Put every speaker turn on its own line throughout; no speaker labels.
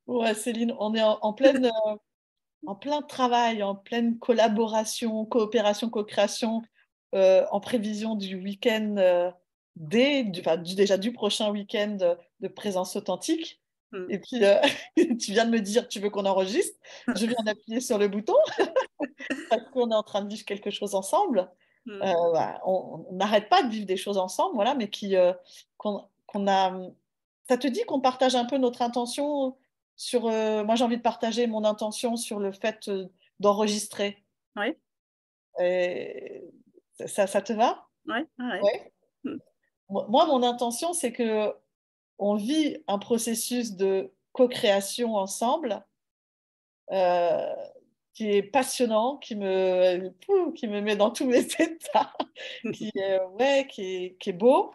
Ouais, Céline, on est en plein travail, en pleine collaboration, coopération, co-création, en prévision du week-end, déjà du prochain week-end de présence authentique.
Mm.
Et puis, tu viens de me dire, tu veux qu'on enregistre? Je viens d'appuyer sur le bouton parce qu'on est en train de vivre quelque chose ensemble.
Mm.
Voilà, on n'arrête pas de vivre des choses ensemble, voilà, mais qu'on a. Ça te dit qu'on partage un peu notre intention sur. Moi, j'ai envie de partager mon intention sur le fait d'enregistrer.
Oui,
Et ça te va?
oui, oui.
Ouais. Moi, mon intention, c'est que on vit un processus de co-création ensemble euh, qui est passionnant, qui me met dans tous mes états, ouais, qui est beau,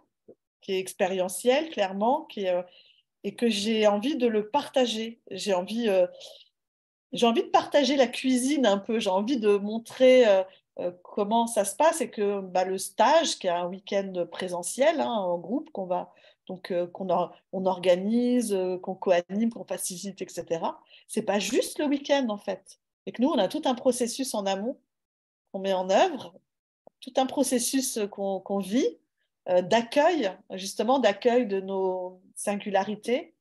qui est expérientiel, clairement, et que j'ai envie de le partager. J'ai envie de partager la cuisine un peu, j'ai envie de montrer comment ça se passe et que bah, le stage, qui est un week-end présentiel hein, en groupe, on organise, qu'on co-anime, qu'on facilite, etc. C'est pas juste le week-end en fait. Et que nous, on a tout un processus en amont qu'on met en œuvre, tout un processus qu'on vit d'accueil, justement d'accueil de nos singularités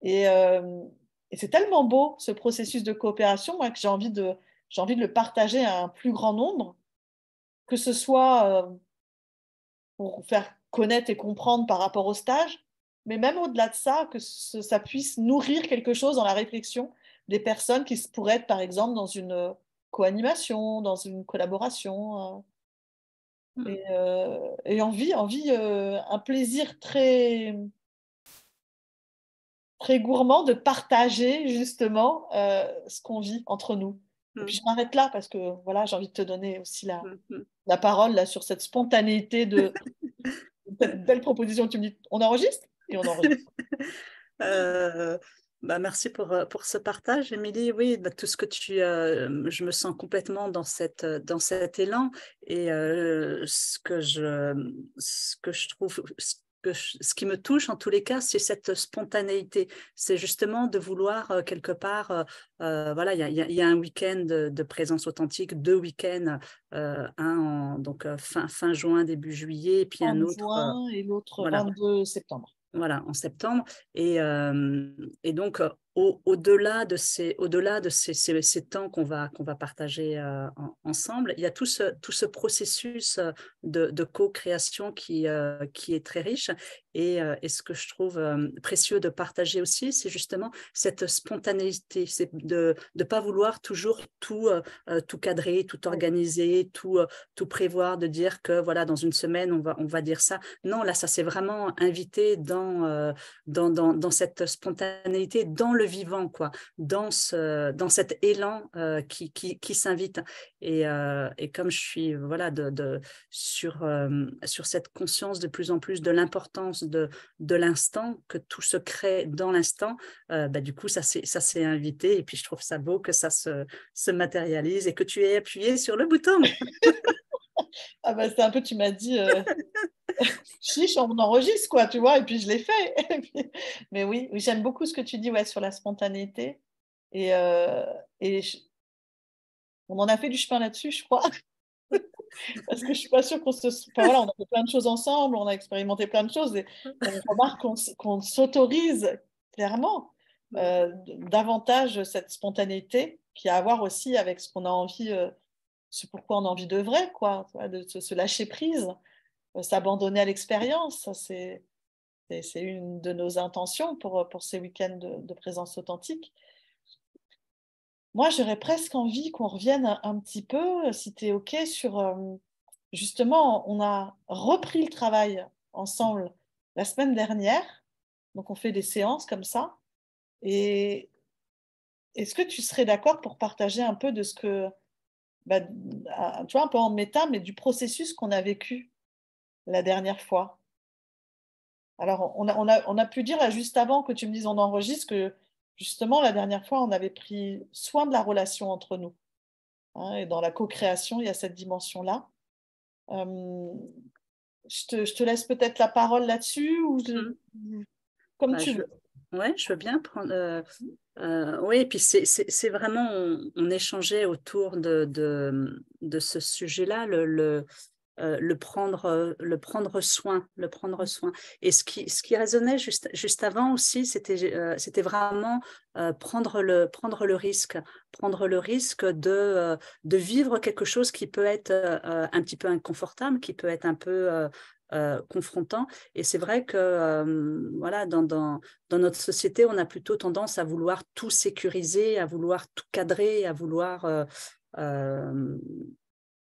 et, euh, et c'est tellement beau, ce processus de coopération, moi, que j'ai envie de le partager à un plus grand nombre, que ce soit pour faire connaître et comprendre par rapport au stage, mais même au-delà de ça, ça puisse nourrir quelque chose dans la réflexion des personnes qui pourraient être, par exemple, dans une co-animation, dans une collaboration,
Mm.
et envie un plaisir très gourmand de partager justement ce qu'on vit entre nous. Et puis
Mm.
je m'arrête là parce que voilà, j'ai envie de te donner aussi
Mm. Mm.
la parole là, sur cette spontanéité de cette belle proposition. Tu me dis, on enregistre? Et on enregistre.
Euh, Bah merci pour ce partage, Émilie. Oui, bah, tout ce que je me sens complètement dans cet élan et ce que je trouve, ce qui me touche en tous les cas, c'est cette spontanéité. C'est justement de vouloir quelque part, voilà, il y a un week-end de présence authentique, deux week-ends, donc fin juin, début juillet, et puis un
30
autre,
juin et l'autre
voilà.
22 septembre.
Voilà, en septembre. Et donc, au-delà de ces temps qu'on va partager ensemble, il y a tout ce processus de co-création qui est très riche. Et ce que je trouve précieux de partager aussi, c'est justement cette spontanéité, c'est de ne pas vouloir toujours tout cadrer, tout
Oui.
organiser, tout prévoir, de dire que voilà, dans une semaine, on va dire ça. Non, là, ça s'est vraiment invité dans cette spontanéité, dans le vivant, quoi, dans cet élan qui s'invite. Et comme je suis voilà, sur cette conscience de plus en plus de l'importance de l'instant, que tout se crée dans l'instant, bah, du coup, ça s'est invité. Et puis, je trouve ça beau que se matérialise et que tu aies appuyé sur le bouton.
Ah bah, c'est un peu, tu m'as dit, chiche, on enregistre, quoi, tu vois, et puis je l'ai fait. Mais oui, oui, j'aime beaucoup ce que tu dis ouais, sur la spontanéité. Et, euh, et on en a fait du chemin là-dessus, je crois. Parce que je suis pas sûre qu'on se. Enfin voilà, on a fait plein de choses ensemble, on a expérimenté plein de choses et on remarque qu'on s'autorise clairement davantage cette spontanéité qui a à voir aussi avec ce qu'on a envie, ce pourquoi on a envie d'œuvrer, quoi, tu vois, de se lâcher prise, s'abandonner à l'expérience. Ça, c'est une de nos intentions pour ces week-ends de présence authentique. Moi, j'aurais presque envie qu'on revienne un petit peu, si tu es OK, sur justement, on a repris le travail ensemble la semaine dernière. Donc, on fait des séances comme ça. Et est-ce que tu serais d'accord pour partager un peu de ce que, bah, tu vois, un peu en méta, mais du processus qu'on a vécu la dernière fois? Alors, on a pu dire là, juste avant que tu me dises on enregistre que justement, la dernière fois, on avait pris soin de la relation entre nous, hein, et dans la co-création, il y a cette dimension-là. Euh, je te laisse peut-être la parole là-dessus ou comme
Bah,
tu veux.
ouais, je veux bien prendre. Oui, et puis c'est vraiment, on échangeait autour de ce sujet-là, le prendre soin, le prendre soin. Et ce qui résonnait juste avant aussi, c'était vraiment prendre le risque de vivre quelque chose qui peut être un petit peu inconfortable, qui peut être un peu confrontant. Et c'est vrai que voilà, dans notre société, on a plutôt tendance à vouloir tout sécuriser, à vouloir tout cadrer, à vouloir euh,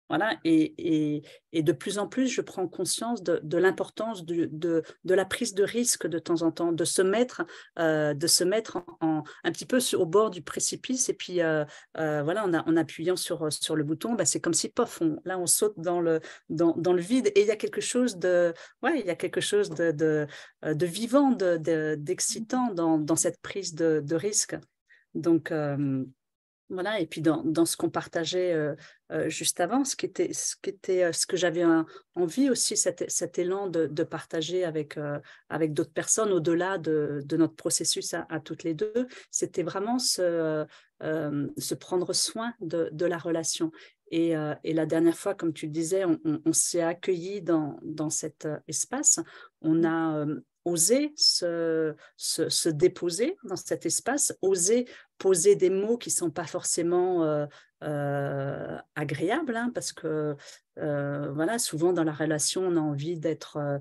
voilà, et de plus en plus, je prends conscience de l'importance de la prise de risque de temps en temps, de se mettre un petit peu au bord du précipice, et puis voilà, en appuyant sur le bouton, bah, c'est comme si, pof, là, on saute dans le vide, et il y a quelque chose ouais, il y a quelque chose de vivant, d'excitant dans cette prise de risque. Donc, voilà, et puis dans ce qu'on partageait juste avant, ce que j'avais envie aussi, cet élan de partager avec d'autres personnes au-delà de notre processus à toutes les deux, c'était vraiment se prendre soin de la relation. Et la dernière fois, comme tu le disais, on s'est accueillis dans cet espace, on a osé se déposer dans cet espace, oser poser des mots qui ne sont pas forcément agréables, hein, parce que voilà, souvent dans la relation, on a envie d'être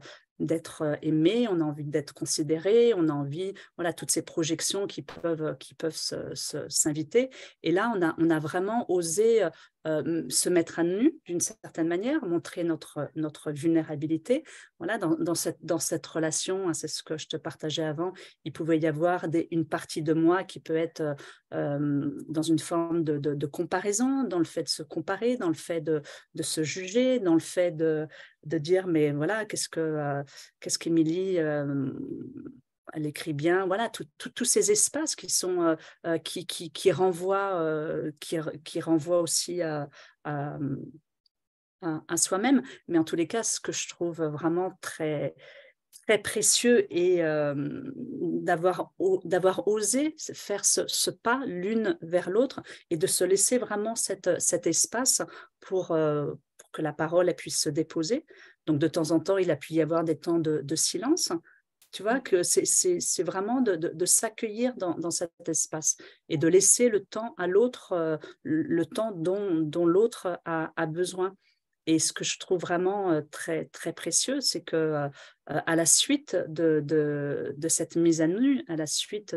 aimé, on a envie d'être considéré, on a envie, voilà, toutes ces projections qui peuvent s'inviter. Et là, on a vraiment osé se mettre à nu d'une certaine manière, montrer notre vulnérabilité. Voilà, dans cette relation, hein, c'est ce que je te partageais avant, il pouvait y avoir une partie de moi qui peut être dans une forme de comparaison, dans le fait de se comparer, dans le fait de se juger, dans le fait de dire, mais voilà, qu'est-ce qu'Émilie elle écrit bien, voilà, tous ces espaces qui sont qui renvoient aussi à soi-même. Mais en tous les cas, ce que je trouve vraiment très très précieux et d'avoir osé faire ce pas l'une vers l'autre et de se laisser vraiment cet espace pour que la parole elle puisse se déposer. Donc de temps en temps, il a pu y avoir des temps de silence. Tu vois que c'est vraiment de s'accueillir dans cet espace et de laisser le temps à l'autre, le temps dont l'autre a besoin. Et ce que je trouve vraiment très, très précieux, c'est que à la suite de cette mise à nu, à la suite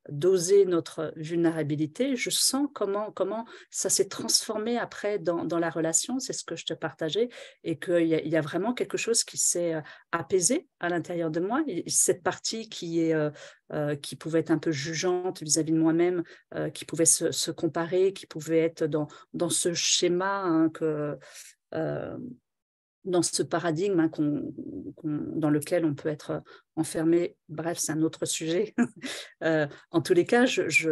d'oser notre vulnérabilité, je sens comment ça s'est transformé après dans la relation, c'est ce que je te partageais, et qu'il y a vraiment quelque chose qui s'est apaisé à l'intérieur de moi. Et cette partie qui pouvait être un peu jugeante vis-à-vis de moi-même, qui pouvait se comparer, qui pouvait être dans ce schéma hein, euh, dans ce paradigme hein, dans lequel on peut être enfermé. Bref, c'est un autre sujet. En tous les cas, j'ai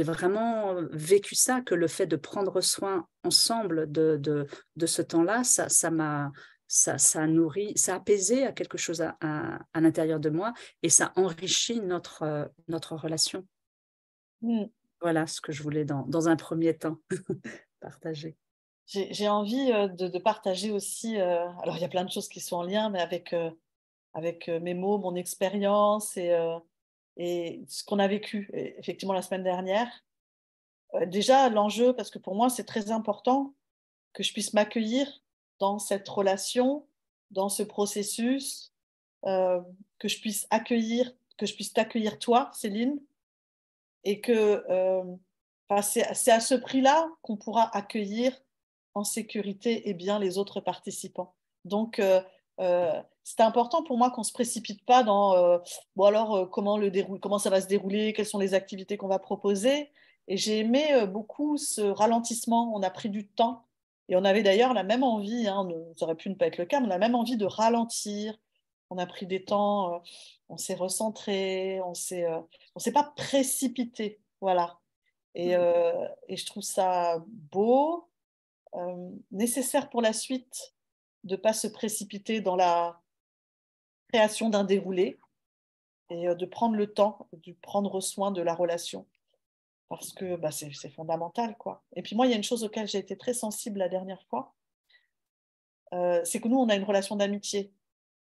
vraiment vécu ça, que le fait de prendre soin ensemble de ce temps-là, ça a nourri, ça a apaisé à quelque chose à l'intérieur de moi et ça enrichit notre relation.
Mm.
Voilà ce que je voulais dans un premier temps partager.
J'ai envie de partager aussi, alors il y a plein de choses qui sont en lien, mais avec mes mots, mon expérience et ce qu'on a vécu effectivement la semaine dernière. Déjà, l'enjeu, parce que pour moi, c'est très important que je puisse m'accueillir dans cette relation, dans ce processus, euh, que je puisse t'accueillir toi, Céline, et que enfin, c'est à ce prix-là qu'on pourra accueillir en sécurité et bien les autres participants. Donc, c'est important pour moi qu'on ne se précipite pas dans bon alors comment ça va se dérouler, quelles sont les activités qu'on va proposer. Et j'ai aimé beaucoup ce ralentissement. On a pris du temps et on avait d'ailleurs la même envie, hein, ça aurait pu ne pas être le cas, mais on a la même envie de ralentir. On a pris des temps, on s'est recentré, on s'est pas précipité. Voilà. Et je trouve ça beau, nécessaire pour la suite. de ne pas se précipiter dans la création d'un déroulé et de prendre le temps, de prendre soin de la relation. Parce que bah, c'est fondamental, quoi. Et puis moi, il y a une chose auquel j'ai été très sensible la dernière fois, c'est que nous, on a une relation d'amitié.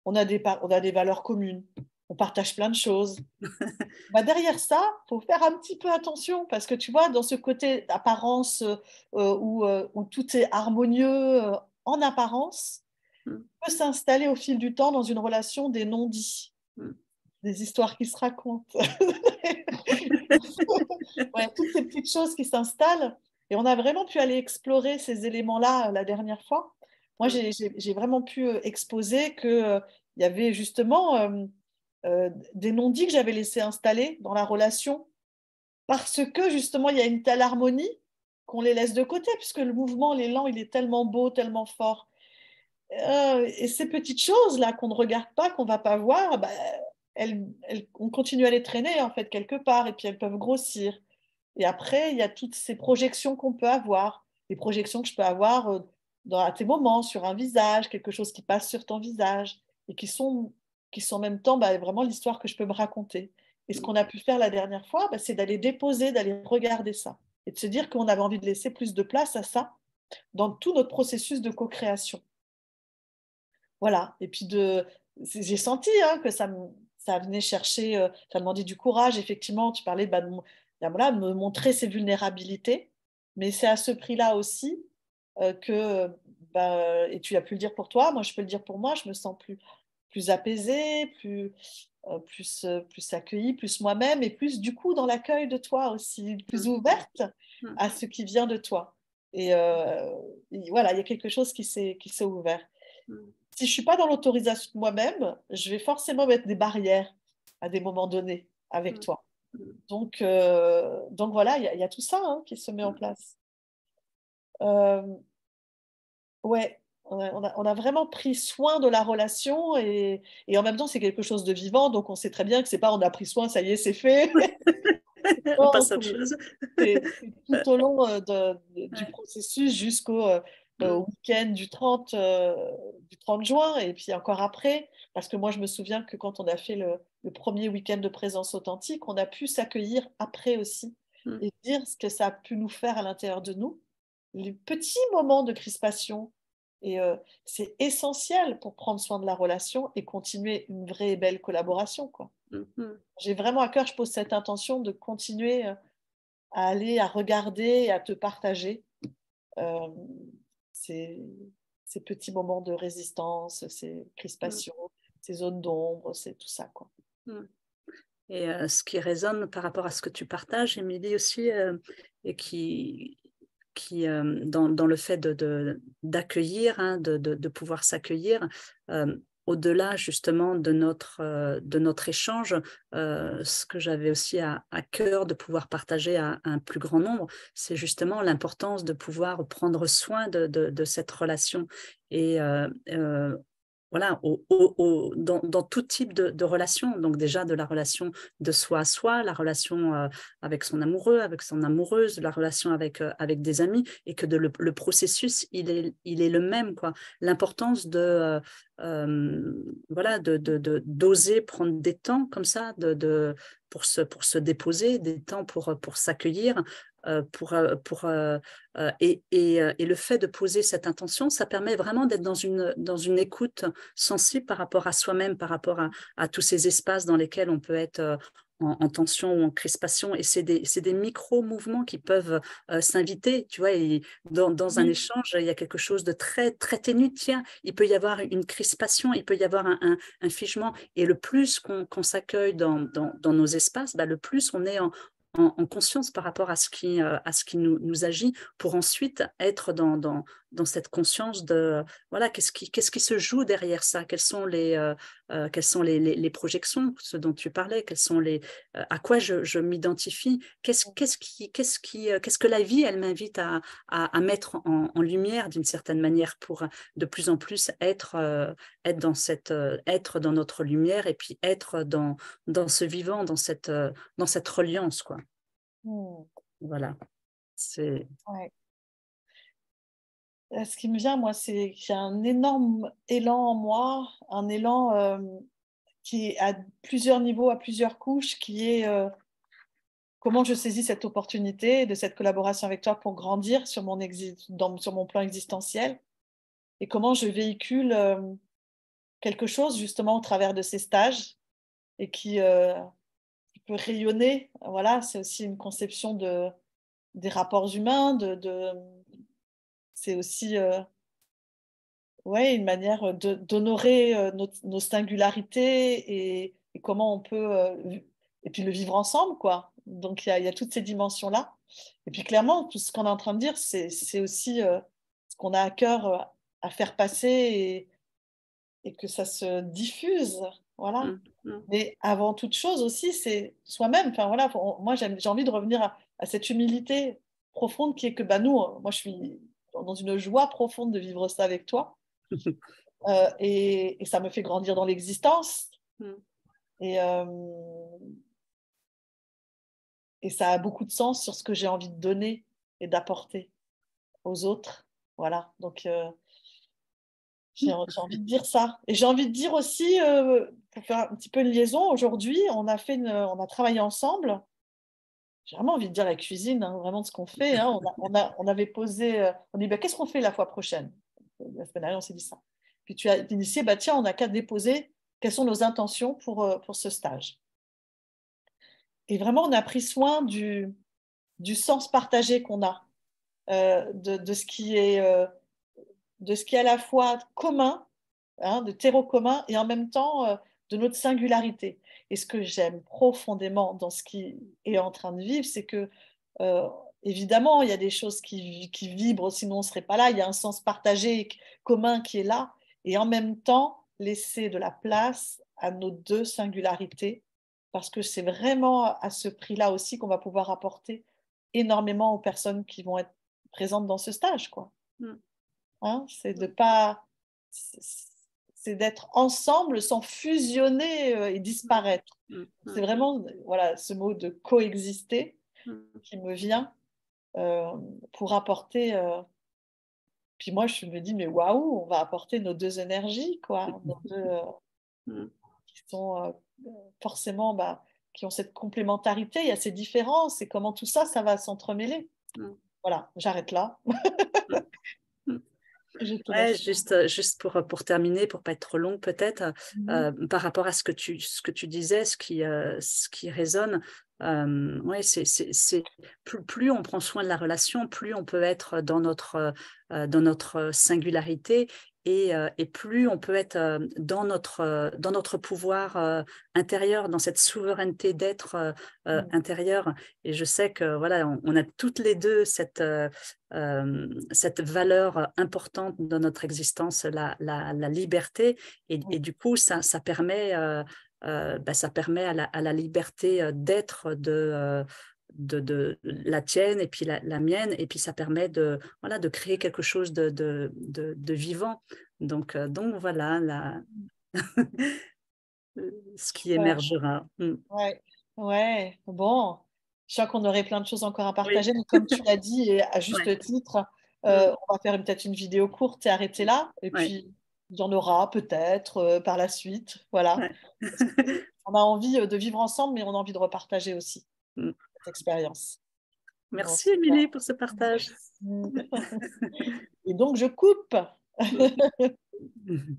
On a des valeurs communes. On partage plein de choses. Bah, derrière ça, il faut faire un petit peu attention parce que tu vois, dans ce côté apparence où tout est harmonieux en apparence, peut s'installer au fil du temps dans une relation des non-dits, des histoires qui se racontent. Ouais, toutes ces petites choses qui s'installent. Et on a vraiment pu aller explorer ces éléments-là la dernière fois. Moi, j'ai vraiment pu exposer qu'il y avait justement des non-dits que j'avais laissés installer dans la relation parce que justement, il y a une telle harmonie qu'on les laisse de côté puisque le mouvement, l'élan, il est tellement beau, tellement fort. Et ces petites choses-là qu'on ne regarde pas, qu'on ne va pas voir, bah, on continue à les traîner en fait quelque part et puis elles peuvent grossir. Et après, il y a toutes ces projections qu'on peut avoir, les projections que je peux avoir à tes moments, sur un visage, quelque chose qui passe sur ton visage, et qui sont en même temps bah, vraiment l'histoire que je peux me raconter. Et ce qu'on a pu faire la dernière fois, bah, c'est d'aller déposer, d'aller regarder ça, et de se dire qu'on avait envie de laisser plus de place à ça dans tout notre processus de co-création. Voilà. Et puis j'ai senti hein, que ça venait chercher, ça demandait du courage. Effectivement, tu parlais bah, voilà, de me montrer ses vulnérabilités, mais c'est à ce prix-là aussi que, bah, et tu as pu le dire pour toi, moi je peux le dire pour moi, je me sens plus apaisée, plus accueillie, plus moi-même et plus du coup dans l'accueil de toi aussi, plus ouverte à ce qui vient de toi. Et voilà, il y a quelque chose qui s'est ouvert. Si je ne suis pas dans l'autorisation de moi-même, je vais forcément mettre des barrières à des moments donnés avec toi. Donc voilà, il y a tout ça hein, qui se met en place. Euh, ouais, on a vraiment pris soin de la relation et en même temps, c'est quelque chose de vivant. Donc on sait très bien que c'est pas on a pris soin, ça y est, c'est fait.
On
Non,
passe à autre chose.
c'est tout au long du processus jusqu'au au week-end du 30 juin et puis encore après. Parce que moi, je me souviens que quand on a fait le premier week-end de présence authentique, on a pu s'accueillir après aussi et dire ce que ça a pu nous faire à l'intérieur de nous. Les petits moments de crispation. Et c'est essentiel pour prendre soin de la relation et continuer une vraie et belle collaboration, quoi. J'ai vraiment à cœur, je pose cette intention de continuer à aller, à regarder et à te partager euh, ces, ces petits moments de résistance, ces crispations, ces zones d'ombre, c'est tout ça, quoi.
Et ce qui résonne par rapport à ce que tu partages, Émilie aussi, et dans le fait d'accueillir, hein, de pouvoir s'accueillir, au-delà justement de notre échange, ce que j'avais aussi à cœur de pouvoir partager à un plus grand nombre, c'est justement l'importance de pouvoir prendre soin de cette relation. Et voilà, dans tout type de relation, donc déjà de la relation de soi à soi, la relation avec son amoureux, avec son amoureuse, la relation avec des amis, et que le processus, il est le même, quoi. L'importance voilà, d'oser prendre des temps comme ça, pour se déposer, des temps pour s'accueillir, et le fait de poser cette intention, ça permet vraiment d'être dans une écoute sensible par rapport à soi-même, par rapport à tous ces espaces dans lesquels on peut être en tension ou en crispation. Et c'est des micro-mouvements qui peuvent s'inviter, tu vois, et dans un échange, il y a quelque chose de très, très ténu. Tiens, il peut y avoir une crispation, il peut y avoir un figement. Et le plus qu'on s'accueille dans nos espaces, bah, le plus on est en conscience par rapport à ce qui nous agit, pour ensuite être dans cette conscience de voilà, qu'est-ce qui se joue derrière ça, quelles sont les projections, ce dont tu parlais, à quoi je m'identifie, qu'est-ce que la vie elle m'invite à mettre en lumière d'une certaine manière, pour de plus en plus être dans notre lumière, et puis être dans ce vivant, dans cette reliance, quoi. Voilà. C'est...
Ouais. Ce qui me vient, moi, c'est qu'il y a un énorme élan en moi, un élan qui est à plusieurs niveaux, à plusieurs couches, qui est comment je saisis cette opportunité de cette collaboration avec toi pour grandir sur sur mon plan existentiel et comment je véhicule quelque chose justement au travers de ces stages et qui peut rayonner. Voilà, c'est aussi une conception des rapports humains, c'est aussi ouais, une manière d'honorer nos singularités et comment on peut, et puis le vivre ensemble, quoi. Donc il y a toutes ces dimensions-là. Et puis clairement, tout ce qu'on est en train de dire, c'est aussi ce qu'on a à cœur à faire passer et que ça se diffuse. Voilà.
Mm, mm,
Mais avant toute chose aussi, c'est soi-même. Enfin, voilà, moi, j'ai envie de revenir à cette humilité profonde qui est que bah, nous, moi, je suis dans une joie profonde de vivre ça avec toi. Et ça me fait grandir dans l'existence.
mm.
Et, euh, et ça a beaucoup de sens sur ce que j'ai envie de donner et d'apporter aux autres. Voilà. Donc, j'ai envie de dire ça. Et j'ai envie de dire aussi, pour faire un petit peu une liaison, aujourd'hui, on a travaillé ensemble. J'ai vraiment envie de dire la cuisine, hein, vraiment de ce qu'on fait. Hein. On avait posé, on dit, bah, qu'est-ce qu'on fait la fois prochaine? La semaine dernière, on s'est dit ça. Puis tu as initié, bah, tiens, on n'a qu'à déposer quelles sont nos intentions pour ce stage. Et vraiment, on a pris soin du sens partagé qu'on a, de ce qui est, de ce qui est à la fois commun, hein, de terreau commun, et en même temps de notre singularité. Et ce que j'aime profondément dans ce qui est en train de vivre, c'est que, euh, évidemment, il y a des choses qui vibrent, sinon on ne serait pas là. Il y a un sens partagé, commun qui est là. Et en même temps, laisser de la place à nos deux singularités, parce que c'est vraiment à ce prix-là aussi qu'on va pouvoir apporter énormément aux personnes qui vont être présentes dans ce stage, quoi.
Mm.
Hein, c'est d'être ensemble sans fusionner et disparaître.
Mm,
C'est
mm,
vraiment voilà, ce mot de coexister
mm.
qui me vient euh, pour apporter. Puis moi, je me dis, mais waouh, on va apporter nos deux énergies, quoi, nos deux,
Mm.
qui sont forcément, bah, qui ont cette complémentarité, il y a ces différences et comment tout ça, ça va s'entremêler.
Mm.
Voilà, j'arrête là.
Mm.
Je te
Ouais,
laisse.
juste pour terminer, pour pas être trop longue peut-être,
Mhm.
par rapport à ce que tu disais, ce qui résonne, ouais, plus on prend soin de la relation, plus on peut être dans notre singularité et plus on peut être dans notre pouvoir intérieur, dans cette souveraineté d'être
Mhm.
intérieur. Et je sais que voilà, on a toutes les deux cette valeur importante dans notre existence, la liberté. Et du coup, ça permet, ça permet à la liberté d'être de la tienne et puis la mienne. Et puis, ça permet voilà, de créer quelque chose de vivant. Donc voilà ce qui
Super.
émergera. Mm.
Ouais, ouais, bon, je sens qu'on aurait plein de choses encore à
Oui,
partager, mais comme tu l'as dit, et à
ouais.
juste titre,
Mm.
on va faire peut-être une vidéo courte et arrêter là, et
Ouais.
puis il y en aura peut-être par la suite, voilà.
Ouais.
Parce on a envie de vivre ensemble, mais on a envie de repartager aussi
Mm.
cette expérience. Bon,
Merci,
super.
Émilie, pour ce partage.
Et donc, je coupe.
Mm.